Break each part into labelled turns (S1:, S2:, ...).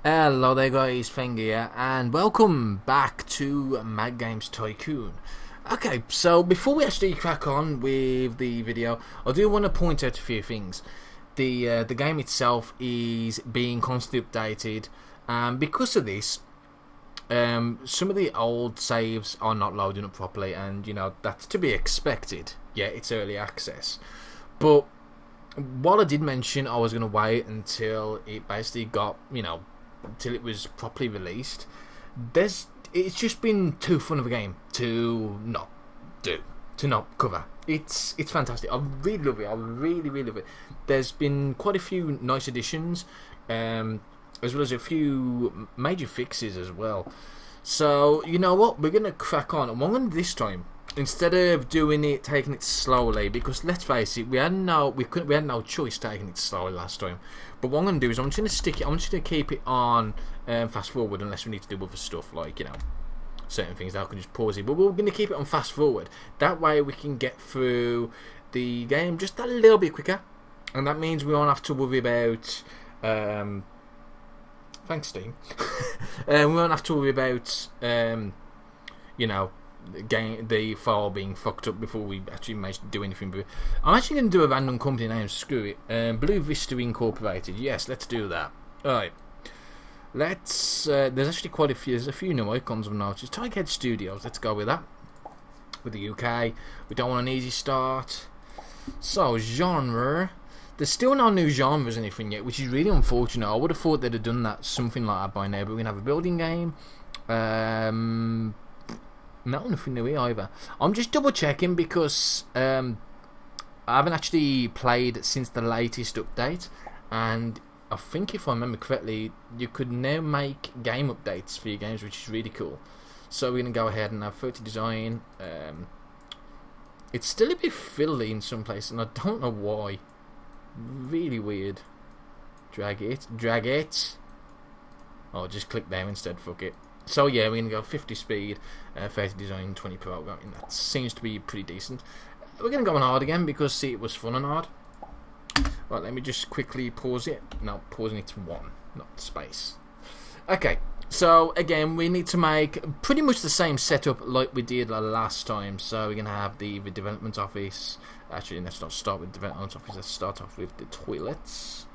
S1: Hello there guys, Feng here, and welcome back to Games Tycoon. Okay, so before we actually crack on with the video, I do want to point out a few things. The game itself is being constantly updated, and because of this, some of the old saves are not loading up properly, and you know that's to be expected. Yeah, it's early access, but while I did mention I was going to wait until it basically got, until it was properly released, it's just been too fun of a game to not do, to not cover. It's fantastic. I really love it. I really love it. There's been quite a few nice additions, as well as a few major fixes as well. So you know what, we're gonna crack on, and what I'm gonna do this time, instead of taking it slowly, because let's face it, we had no choice taking it slowly last time. But what I'm going to do is I'm just going to stick it. I'm just going to keep it on fast forward, unless we need to do other stuff like certain things that I can just pause it. But we're going to keep it on fast forward. That way we can get through the game just a little bit quicker, and that means we won't have to worry about. Thanks, Steam. We won't have to worry about the file being fucked up before we actually manage to do anything with it. I'm actually going to do a random company name, screw it. Blue Vista Incorporated. Yes, let's do that. Alright. Let's there's actually there's a few new icons I've noticed. Tigerhead Studios, let's go with that. With the UK. We don't want an easy start. So, genre. There's still no new genres or anything yet, which is really unfortunate. I would have thought they'd have done something like that by now, but we're going to have a building game. No, nothing new here either. I'm just double checking because I haven't actually played since the latest update, and I think if I remember correctly, you could now make game updates for your games, which is really cool. So we're going to go ahead and have 30 design. It's still a bit fiddly in some places, and I don't know why. Really weird. Drag it. Oh, just click there instead, fuck it. So yeah, we're going to go 50 speed, 30 design, 20 programming. That seems to be pretty decent. We're going to go on hard again because, see, it was fun on hard. Right, let me just quickly pause it. No, pausing it to 1, not space. Okay, so again, we need to make pretty much the same setup like we did last time. So we're going to have the development office. Actually, let's not start with development office. Let's start off with the toilets.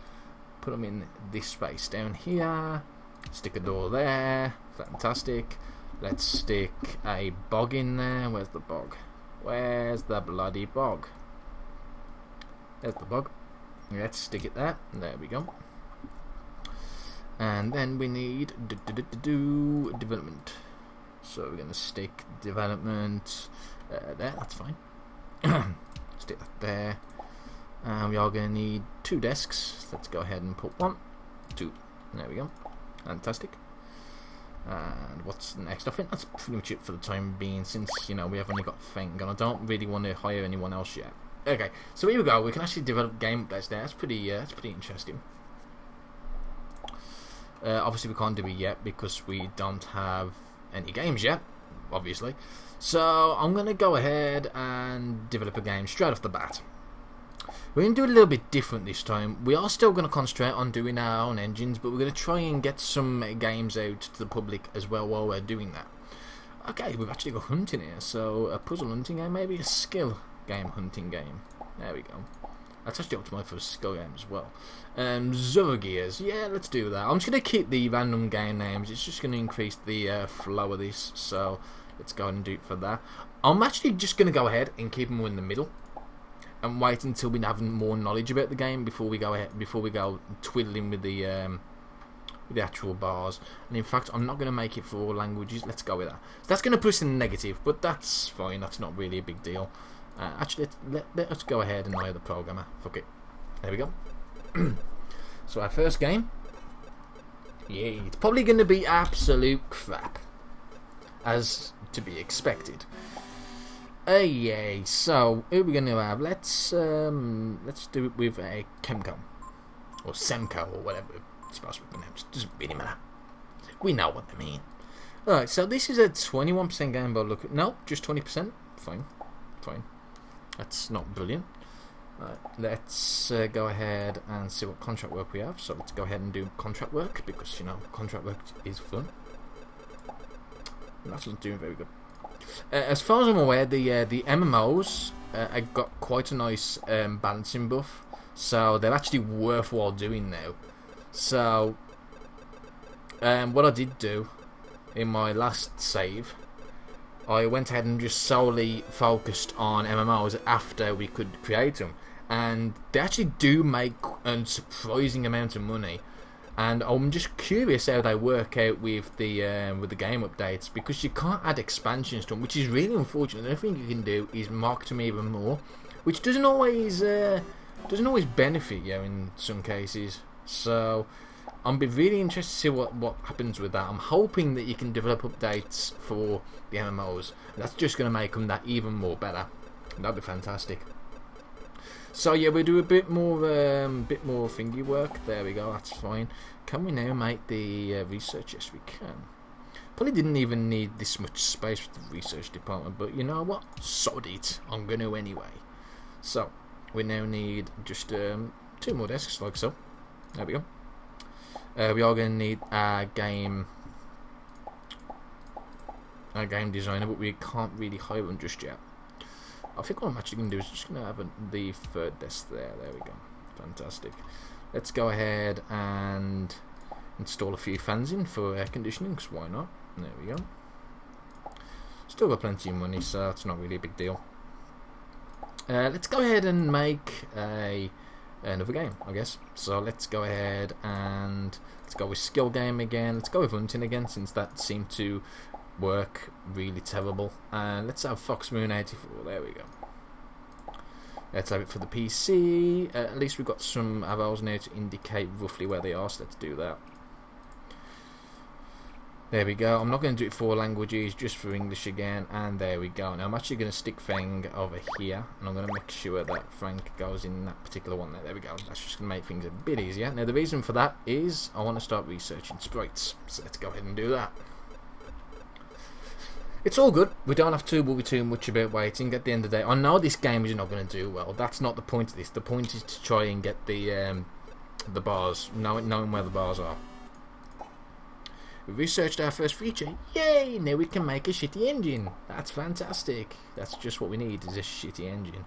S1: Put them in this space down here. Stick a door there. Fantastic. Let's stick a bog in there. Where's the bog? Where's the bloody bog? There's the bog. Let's stick it there. There we go. And then we need development. So we're going to stick development there. That's fine. Stick that there. And we are going to need 2 desks. Let's go ahead and put 1, 2. There we go. Fantastic. And what's next? I think that's pretty much it for the time being, since we have only got Feng, and I don't really want to hire anyone else yet. Okay, so here we go. We can actually develop game updates there. That's pretty interesting. Obviously, we can't do it yet because we don't have any games yet, obviously. So I'm gonna go ahead and develop a game straight off the bat. We're going to do it a little bit different this time. We are still going to concentrate on doing our own engines, but we're going to try and get some games out to the public as well while we're doing that. Okay, we've actually got hunting here, so a puzzle hunting game, maybe a skill game hunting game. There we go. That's actually optimised for a skill game as well. Gears, yeah, let's do that. I'm just going to keep the random game names. It's just going to increase the flow of this, so let's go ahead and do it for that. I'm actually just going to go ahead and keep them in the middle, and wait until we have more knowledge about the game before we go twiddling with the actual bars. And in fact, I'm not going to make it for all languages. Let's go with that. So that's going to put us in the negative, but that's fine. That's not really a big deal. Actually, let us go ahead and hire the programmer. Fuck it. There we go. So our first game, yeah, it's probably going to be absolute crap, as to be expected. Yeah, so who are we going to have? Let's do it with a Chemco or Semco or whatever it's supposed to be pronounced. Doesn't really matter. We know what they mean. Alright, so this is a 21% game by look. No, just 20%. Fine. That's not brilliant. Let's go ahead and see what contract work we have. So let's go ahead and do contract work, because you know contract work is fun. And that's not doing very good. As far as I'm aware, the MMOs have got quite a nice balancing buff, so they're actually worthwhile doing now. So what I did do in my last save, I went ahead and just solely focused on MMOs after we could create them, and they actually do make a surprising amount of money. And I'm just curious how they work out with the game updates, because you can't add expansions to them, which is really unfortunate. The only thing you can do is market them even more, which doesn't always benefit you in some cases. So I'm be really interested to see what happens with that. I'm hoping that you can develop updates for the MMOs. That's just going to make them that even more better. That'd be fantastic. So yeah, we'll do a bit more thingy work. There we go. That's fine. Can we now make the research? Yes, we can. Probably didn't even need this much space for the research department, but you know what? Sod it. I'm gonna anyway. So we now need just 2 more desks, like so. There we go. We are going to need a game designer, but we can't really hire one just yet. I think what I'm actually going to do is just going to have the 3rd desk there. There we go. Fantastic. Let's go ahead and install a few fans in for air conditioning, because why not? There we go. Still got plenty of money, so it's not really a big deal. Let's go ahead and make another game, I guess. So let's go ahead and let's go with skill game again. Let's go with hunting again, since that seemed to work really terrible. And let's have Fox Moon 84. There we go. Let's have it for the PC. At least we've got some arrows now to indicate roughly where they are, so let's do that. There we go. I'm not going to do it for languages, just for English again. And there we go. Now I'm actually going to stick Feng over here, and I'm going to make sure that Frank goes in that particular one there. There we go. That's just going to make things a bit easier. Now the reason for that is I want to start researching sprites, so let's go ahead and do that. It's all good. We don't have to worry too much about waiting. At the end of the day, I know this game is not going to do well. That's not the point of this. The point is to try and get the bars, knowing where the bars are. We researched our first feature. Yay! Now we can make a shitty engine. That's fantastic. That's just what we need, is a shitty engine.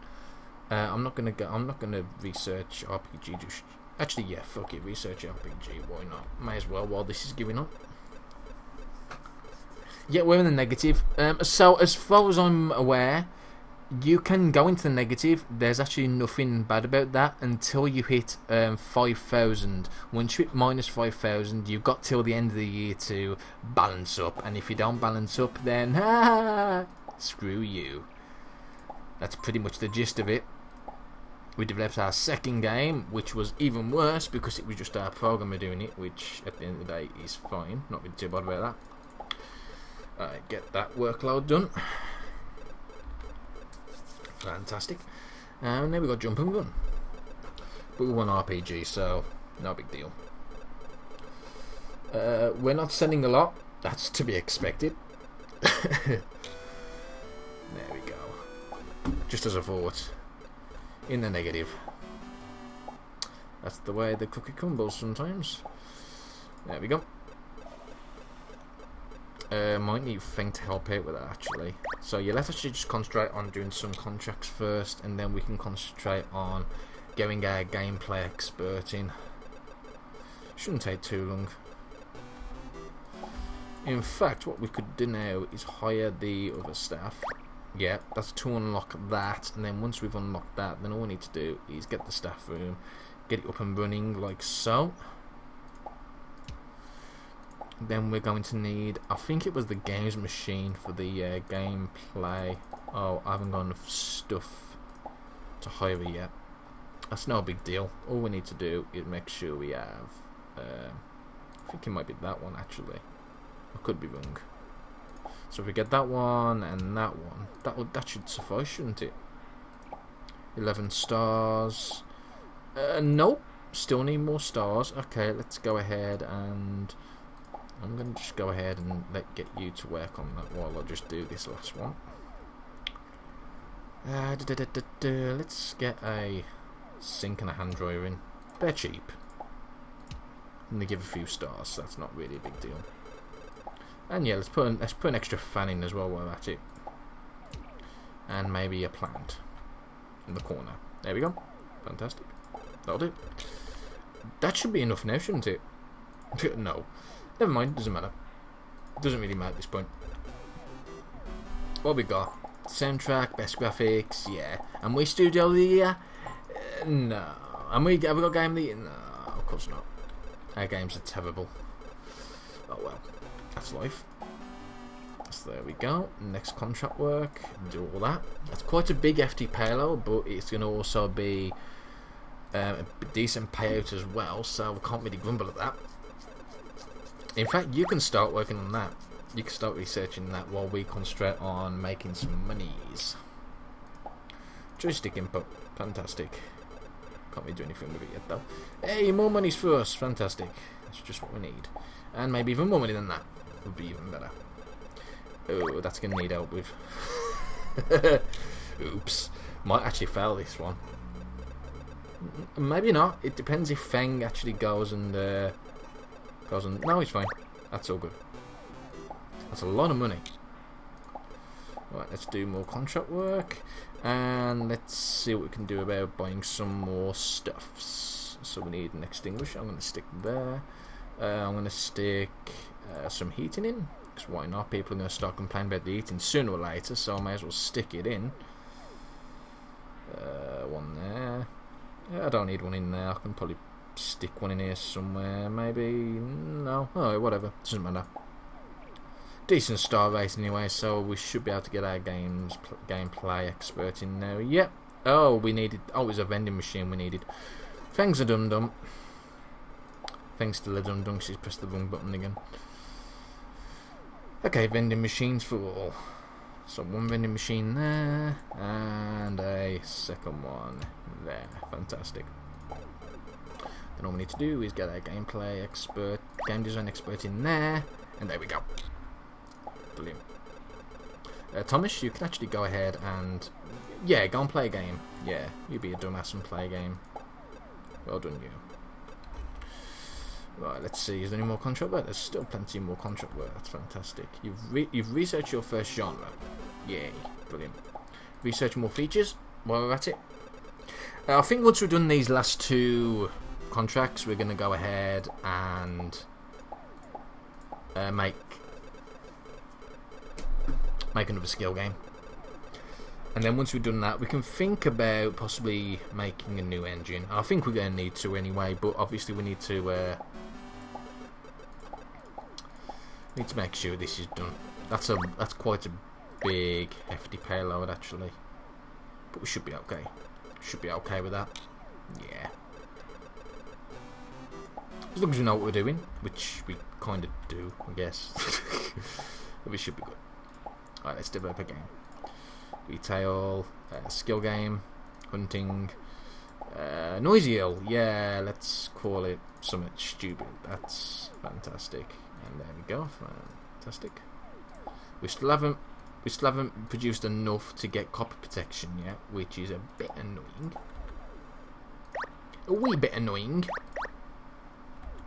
S1: I'm not gonna research RPG. Actually, yeah, fuck it. Research RPG. Why not? May as well while this is giving up. Yeah, we're in the negative. So as far as I'm aware, you can go into the negative. There's actually nothing bad about that until you hit 5,000. Once you hit minus 5,000, you've got till the end of the year to balance up. And if you don't balance up, then screw you. That's pretty much the gist of it. We developed our second game, which was even worse because it was just our programmer doing it, which at the end of the day is fine. Not really too bad about that. Get that workload done. Fantastic. And then we got jump and run. But we want RPG, so no big deal. We're not sending a lot. That's to be expected. There we go. Just as a thought. In the negative. That's the way the cookie crumbles sometimes. There we go. Might need Feng to help out with that actually. So yeah, let's actually just concentrate on doing some contracts first, and then we can concentrate on getting our gameplay expert in. Shouldn't take too long. In fact, what we could do now is hire the other staff. Yeah, that's to unlock that, and then once we've unlocked that, then all we need to do is get the staff room, get it up and running like so. Then we're going to need, I think it was the games machine for the gameplay. Oh, I haven't got enough stuff to hire yet. That's no big deal. All we need to do is make sure we have, I think it might be that one actually. I could be wrong. So if we get that one and that one, that should suffice, shouldn't it? 11 stars. Nope, still need more stars. Okay, let's go ahead and I'm going to just go ahead and get you to work on that while I just do this last one. Let's get a sink and a hand dryer in. They're cheap. And they give a few stars, so that's not really a big deal. And yeah, let's put an extra fan in as well while we're at it. And maybe a plant in the corner. There we go. Fantastic. That'll do. That should be enough now, shouldn't it? No. Never mind, doesn't matter. Doesn't really matter at this point. What we got? Soundtrack, best graphics, yeah. And we Studio of the Year? No. And have we got Game of the Year? No, of course not. Our games are terrible. Oh well, that's life. So there we go. Next contract work, do all that. That's quite a big FT payload, but it's going to also be a decent payout as well, so we can't really grumble at that. In fact, you can start working on that. You can start researching that while we concentrate on making some monies. Joystick input, fantastic. Can't really do anything with it yet though. Hey, more money's for us, fantastic. That's just what we need. And maybe even more money than that would be even better. Oh, that's going to need help with. Oops. Might actually fail this one. Maybe not. It depends if Feng actually goes and... No, he's fine. That's all good. That's a lot of money. Right, let's do more contract work. And let's see what we can do about buying some more stuffs. So we need an extinguisher. I'm going to stick there. I'm going to stick some heating in. Because why not? People are going to start complaining about the heating sooner or later. So I may as well stick it in. One there. I don't need one in there. I can probably stick one in here somewhere. Maybe. No. Oh, whatever. Doesn't matter. Decent star race anyway, so we should be able to get our gameplay expert in now. Yep. Oh, we needed... Oh, it was a vending machine we needed. Feng's a dum-dum. Feng's still a dum-dum. She's pressed the wrong button again. Okay, vending machines for all. So one vending machine there, and a second one there. Fantastic. Then all we need to do is get our gameplay expert, game design expert in there, and there we go. Brilliant. Thomas, you can actually go ahead and... Yeah, go and play a game. Yeah, you be a dumbass and play a game. Well done, you. Right, let's see. Is there any more contract work? There's still plenty more contract work. That's fantastic. You've researched your first genre. Yay. Brilliant. Research more features while we're at it. I think once we've done these last two contracts, we're going to go ahead and make another skill game. And then once we've done that, we can think about possibly making a new engine. I think we're going to need to anyway, but obviously we need to make sure this is done. That's quite a big, hefty payload actually, but we should be okay. Should be okay with that. Yeah. As long as we know what we're doing, which we kind of do, I guess. We should be good. Alright, let's develop a game. Retail, skill game, hunting, noisy hill. Yeah, let's call it something stupid. That's fantastic. And there we go. Fantastic. We still haven't produced enough to get copy protection yet, which is a bit annoying. A wee bit annoying.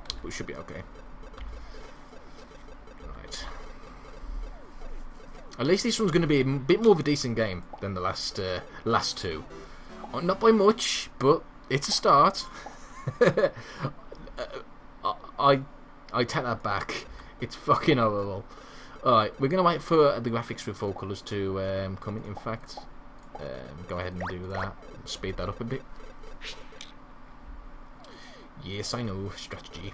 S1: But we should be okay. Right. At least this one's going to be a bit more of a decent game than the last two. Not by much, but it's a start. I take that back. It's fucking horrible. Alright, we're going to wait for the graphics with full colours to come in fact. Go ahead and do that. Speed that up a bit. Yes, I know. Strategy.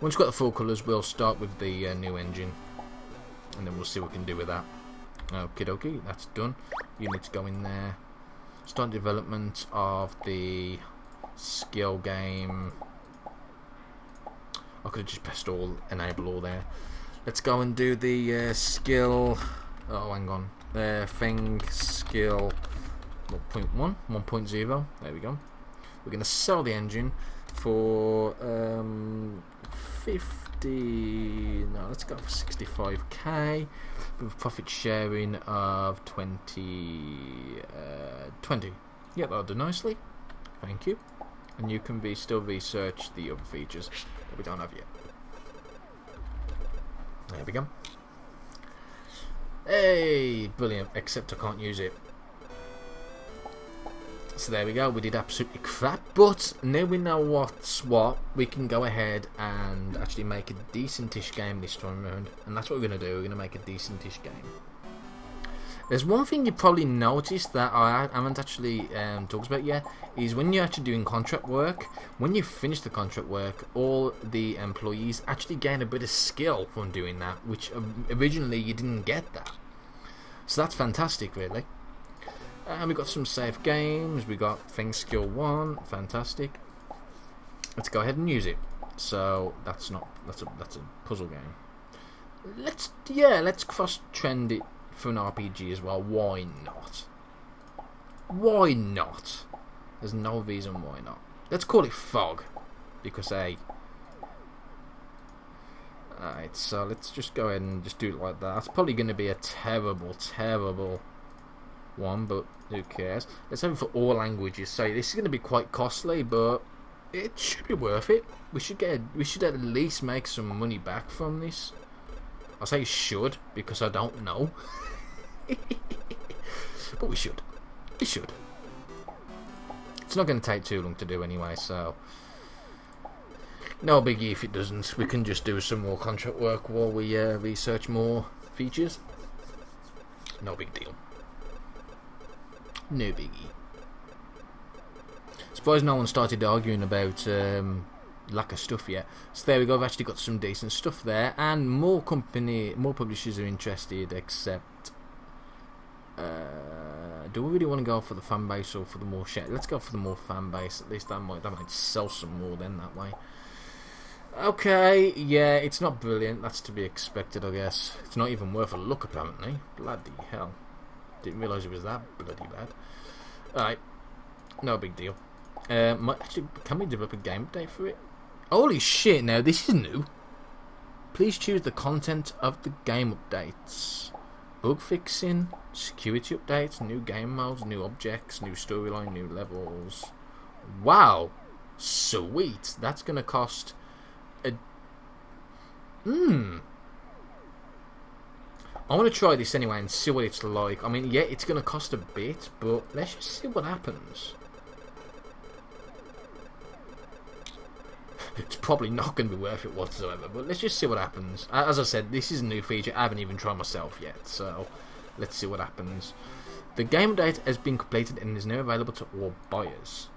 S1: Once we've got the full colours, we'll start with the new engine. And then we'll see what we can do with that. Okie dokie, that's done. You need to go in there. Start development of the skill game. I could have just pressed all, enable all there. Let's go and do the skill. Oh, hang on. Feng skill 1.1, 1.0. There we go. We're going to sell the engine for 50. No, let's go for 65k with profit sharing of 20. Yeah, that'll do nicely. Thank you. And you can still research the other features that we don't have yet. There we go. Hey, brilliant. Except I can't use it. So there we go. We did absolutely crap, but now we know what's what. We can go ahead and actually make a decentish game this time around, and that's what we're going to do. We're going to make a decentish game. There's one thing you probably noticed that I haven't actually talked about yet, is when you're actually doing contract work, when you finish the contract work, all the employees actually gain a bit of skill from doing that, which originally you didn't get that. So that's fantastic, really. And we got some safe games. We got Feng Skill 1, fantastic. Let's go ahead and use it. So that's a puzzle game. Let's cross-trend it for an RPG as well. Why not? Why not? There's no reason why not. Let's call it Fog, because alright, so let's just go ahead and just do it like that. That's probably going to be a terrible one, but who cares? Let's have it for all languages. So this is going to be quite costly, but it should be worth it. We should at least make some money back from this. I say should because I don't know. But we should. It's not going to take too long to do anyway, so no biggie if it doesn't. We can just do some more contract work while we research more features. No big deal. No biggie. Surprised no one started arguing about lack of stuff yet. So there we go. I've actually got some decent stuff there, and more publishers are interested. Except, do we really want to go for the fan base or for the more share? Let's go for the more fan base. At least that might sell some more then that way. Okay, yeah, it's not brilliant. That's to be expected, I guess. It's not even worth a look, apparently. Bloody hell! Didn't realise it was that bloody bad. Alright, no big deal. Actually, can we develop a game update for it? Holy shit, now this is new. Please choose the content of the game updates. Bug fixing, security updates, new game modes, new objects, new storyline, new levels. Wow, sweet. That's gonna cost a... I want to try this anyway and see what it's like. I mean, yeah, it's gonna cost a bit, but let's just see what happens. It's probably not going to be worth it whatsoever, but let's just see what happens. As I said, this is a new feature. I haven't even tried myself yet, so let's see what happens. The game update has been completed and is now available to all buyers.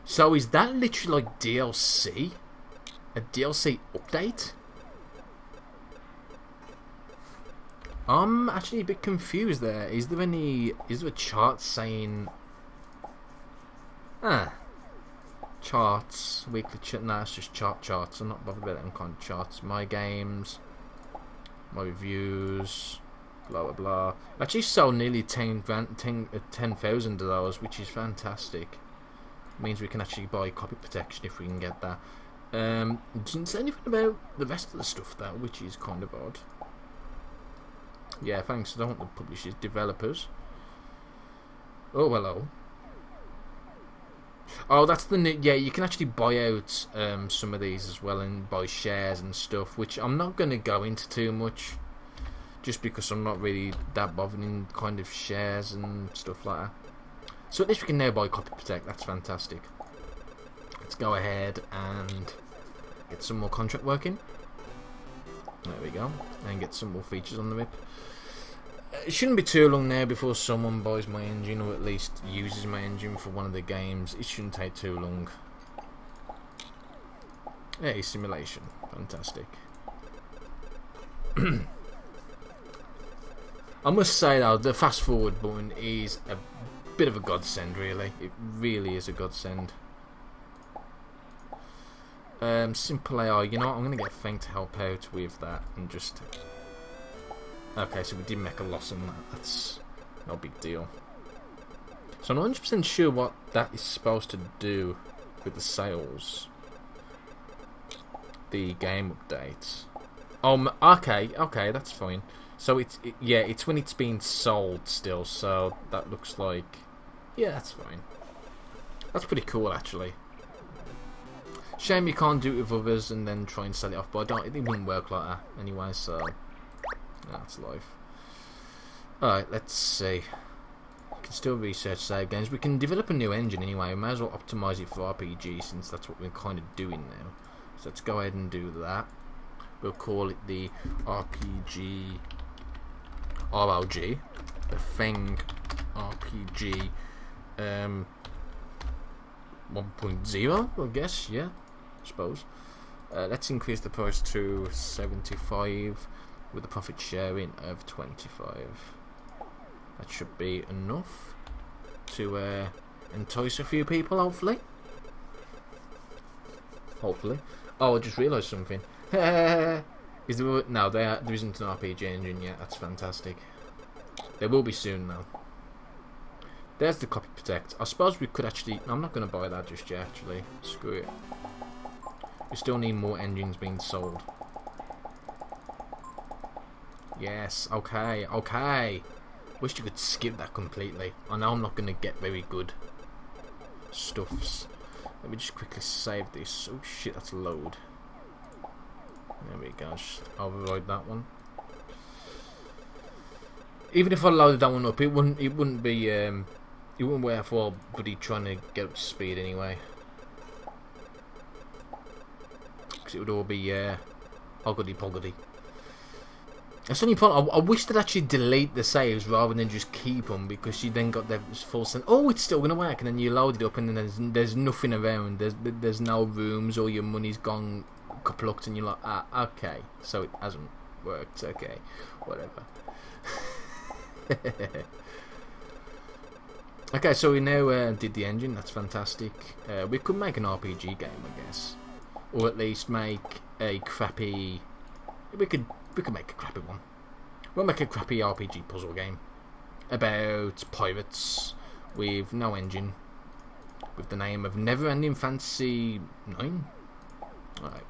S1: So is that literally like DLC? A DLC update? I'm actually a bit confused there. Is there a chart saying... charts, weekly chat. Nah, it's just charts. I'm not bothered about them kind of charts. My games, my reviews, blah blah blah. Actually sold nearly 10,000 of those, which is fantastic. It means we can actually buy copy protection if we can get that. Doesn't say anything about the rest of the stuff though, which is kind of odd. Yeah, thanks. I don't want the publishers, developers. Oh, hello. Oh, that's the new... Yeah, you can actually buy out some of these as well and buy shares and stuff, which I'm not going to go into too much, just because I'm not really that bothered in kind of shares and stuff like that. So at least we can now buy Copy Protect. That's fantastic. Let's go ahead and get some more contract working. There we go. And get some more features on the whip. It shouldn't be too long now before someone buys my engine, or at least uses my engine for one of the games. It shouldn't take too long. Hey, simulation. Fantastic. I must say though, the fast forward button is a bit of a godsend, really. It really is a godsend. Simple AI, you know what, I'm going to get Feng to help out with that and just... Okay, so we did make a loss on that. That's no big deal. So I'm not 100% sure what that is supposed to do with the sales. The game updates. Okay, that's fine. So it's when it's being sold still. So that looks like Yeah, that's fine. That's pretty cool, actually. Shame you can't do it with others and then try and sell it off, but it wouldn't work like that anyway, so that's life. Alright, let's see. We can still research save games. We can develop a new engine anyway. We may as well optimise it for RPG since that's what we're kind of doing now. So let's go ahead and do that. We'll call it the RPG RLG, the Feng RPG 1.0, I guess, yeah, I suppose. Let's increase the price to 75 with a profit sharing of 25. That should be enough to entice a few people, hopefully. Hopefully. Oh, I just realised something. Is there, no, there isn't an RPG engine yet. That's fantastic. There will be soon, though. There's the copy protect. I suppose we could actually... I'm not going to buy that just yet, actually. Screw it. We still need more engines being sold. Yes, okay, okay. Wish you could skip that completely. I know I'm not going to get very good stuffs. Let me just quickly save this. Oh shit, that's a load. There we go. Just override that one. Even if I loaded that one up, it wouldn't be it wouldn't worthwhile. Buddy trying to get up to speed anyway, because it would all be hoggity poggity. That's the only problem. I wish they'd actually delete the saves rather than just keep them, because you then got the full sense. Oh, it's still gonna work, and then you load it up, and then there's nothing around. There's no rooms, or your money's gone kaplucked, and you're like, ah, okay, so it hasn't worked. Okay, whatever. Okay, so we now did the engine. That's fantastic. We could make an RPG game, I guess, or at least make a crappy. We could make a crappy one. We'll make a crappy RPG puzzle game about pirates with no engine, with the name of Never Ending Fantasy 9. Alright.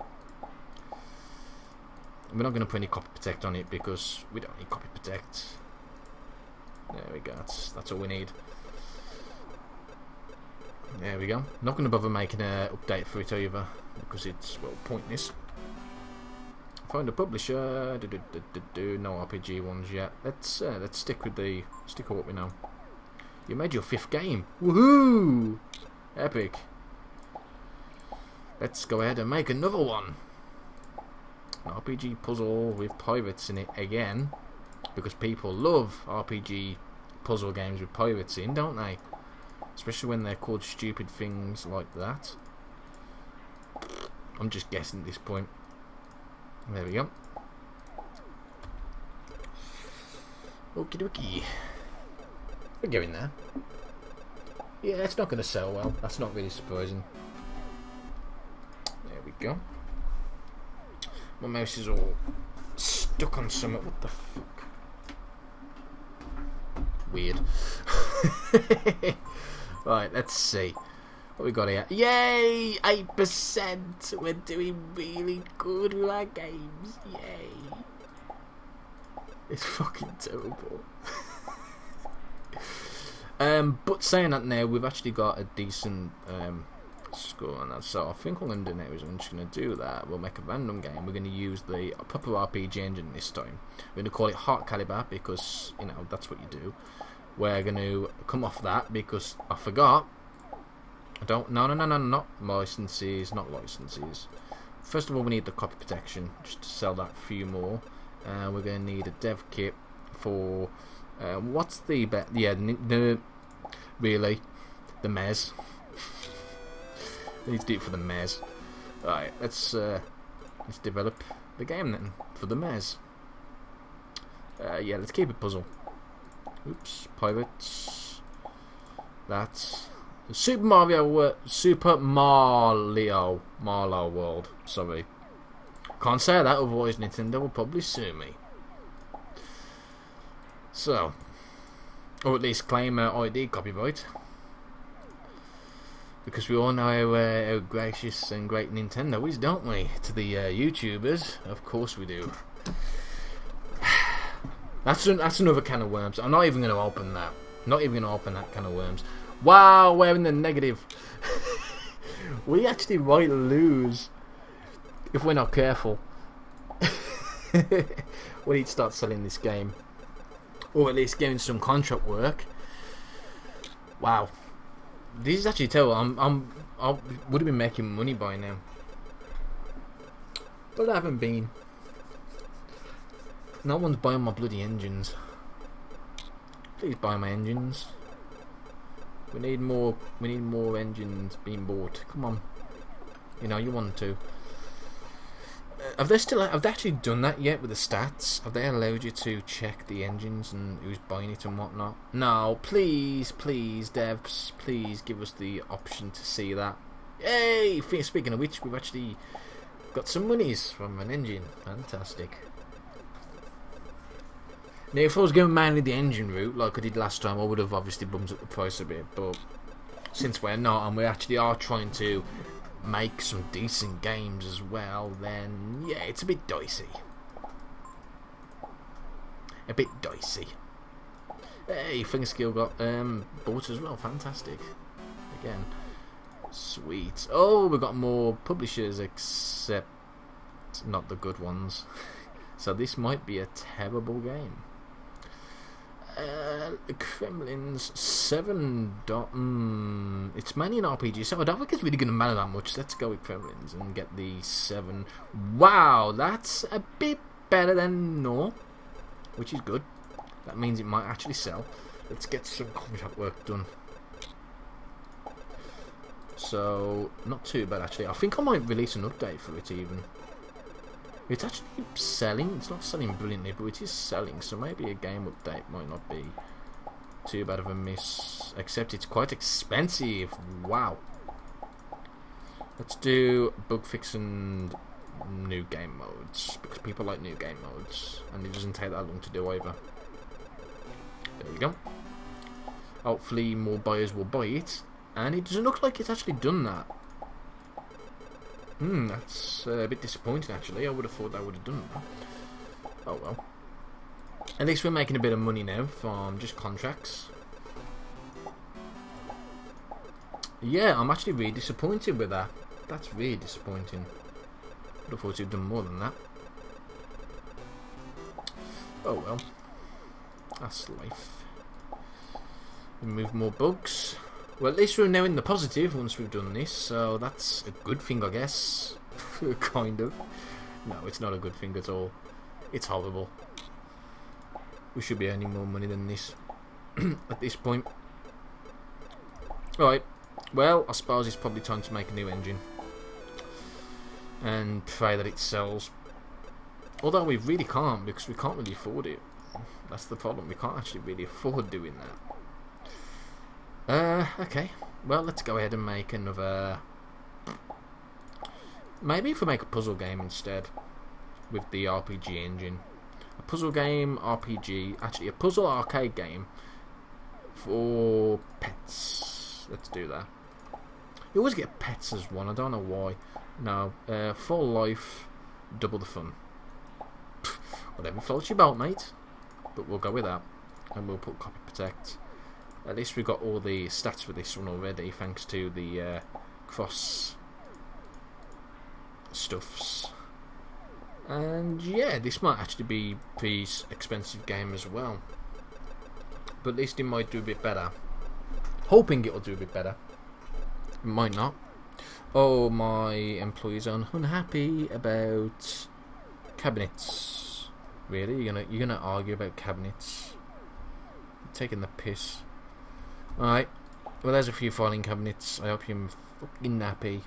S1: We're not going to put any copy protect on it because we don't need copy protect. There we go. That's all we need. There we go. Not going to bother making an update for it either, because it's, well, pointless. Find a publisher. No RPG ones yet. Let's stick with what we know. You made your 5th game. Woohoo! Epic. Let's go ahead and make another one. An RPG puzzle with pirates in it again, because people love RPG puzzle games with pirates in, don't they? Especially when they're called stupid things like that. I'm just guessing at this point. There we go. Okie dokie. We're going there. Yeah, it's not going to sell well. That's not really surprising. There we go. My mouse is all stuck on something. What the fuck? Weird. Right, let's see. What we got here? Yay! 8%! We're doing really good with our games. Yay! It's fucking terrible. But saying that now, we've actually got a decent score on that. So I think what I'm going to do now is I'm just going to do that. We'll make a random game. We're going to use the proper RPG engine this time. We're going to call it Heart Caliber because, you know, that's what you do. We're going to come off that because I forgot. No, not licenses, not licenses. First of all, we need the copy protection just to sell that few more. We're going to need a dev kit for what's the really the mez. We need to do it for the mez. Right, let's develop the game then for the mez. Yeah, let's keep it puzzle. Oops, pirates. That's Super Mario World. Sorry, can't say that, otherwise Nintendo will probably sue me. So, or at least claim ID copyright, because we all know how gracious and great Nintendo is, don't we? To the YouTubers, of course we do. That's another can of worms. I'm not even going to open that. Not even going to open that can of worms. Wow, we're in the negative. We actually might lose if we're not careful. We need to start selling this game, or at least getting some contract work. Wow, this is actually terrible. I would have been making money by now, but I haven't been. No one's buying my bloody engines. Please buy my engines. We need more engines being bought. Come on. You know you want to. Have they actually done that yet with the stats? Have they allowed you to check the engines and who's buying it and whatnot? No, please, devs, please give us the option to see that. Hey, speaking of which, we've actually got some monies from an engine. Fantastic. Now, if I was going mainly the engine route, like I did last time, I would have obviously bumped up the price a bit. But since we're not, and we actually are trying to make some decent games as well, then yeah, it's a bit dicey. A bit dicey. Hey, Feng skill got bought as well. Fantastic. Again, sweet. Oh, we got more publishers, except not the good ones. So this might be a terrible game. Kremlin's 7. It's mainly an RPG, so I don't think it's really going to matter that much. Let's go with Kremlin's and get the 7. Wow, that's a bit better than no, which is good. That means it might actually sell. Let's get some contract work done. So, not too bad actually. I think I might release an update for it even. It's actually selling. It's not selling brilliantly, but it is selling. So maybe a game update might not be too bad of a miss. Except it's quite expensive. Wow. Let's do bug fix and new game modes, because people like new game modes, and it doesn't take that long to do either. There you go. Hopefully more buyers will buy it, and it doesn't look like it's actually done that. That's a bit disappointing actually. I would have thought I would have done that. Oh well. At least we're making a bit of money now from just contracts. Yeah, I'm actually really disappointed with that. That's really disappointing. Would have thought you'd done more than that. Oh well. That's life. Remove more bugs. Well, at least we're now in the positive once we've done this, so that's a good thing, I guess. Kind of. No, it's not a good thing at all. It's horrible. We should be earning more money than this at this point. Alright, well, I suppose it's probably time to make a new engine. And pray that it sells. Although we really can't, because we can't really afford it. That's the problem, we can't actually really afford doing that. Okay. Well, let's go ahead and make another... Maybe if we make a puzzle game instead, with the RPG engine. A puzzle game, RPG... Actually, a puzzle arcade game for pets. Let's do that. You always get pets as one, I don't know why. No, full life, double the fun. Whatever floats your boat, mate. But we'll go with that. And we'll put copy protect. At least we've got all the stats for this one already, thanks to the cross stuffs. And yeah, this might actually be a pretty expensive game as well. But at least it might do a bit better. Hoping it'll do a bit better. It might not. Oh, my employees are unhappy about cabinets. Really? You're gonna argue about cabinets? You're taking the piss. Alright, well there's a few filing cabinets. I hope you're fucking happy.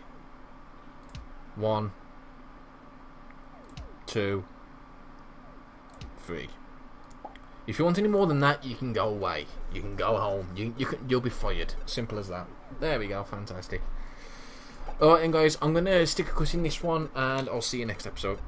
S1: 1, 2, 3. If you want any more than that, you can go away. You can go home. You'll be fired. Simple as that. There we go. Fantastic. Alright then guys, I'm gonna stick a cut in this one, and I'll see you next episode.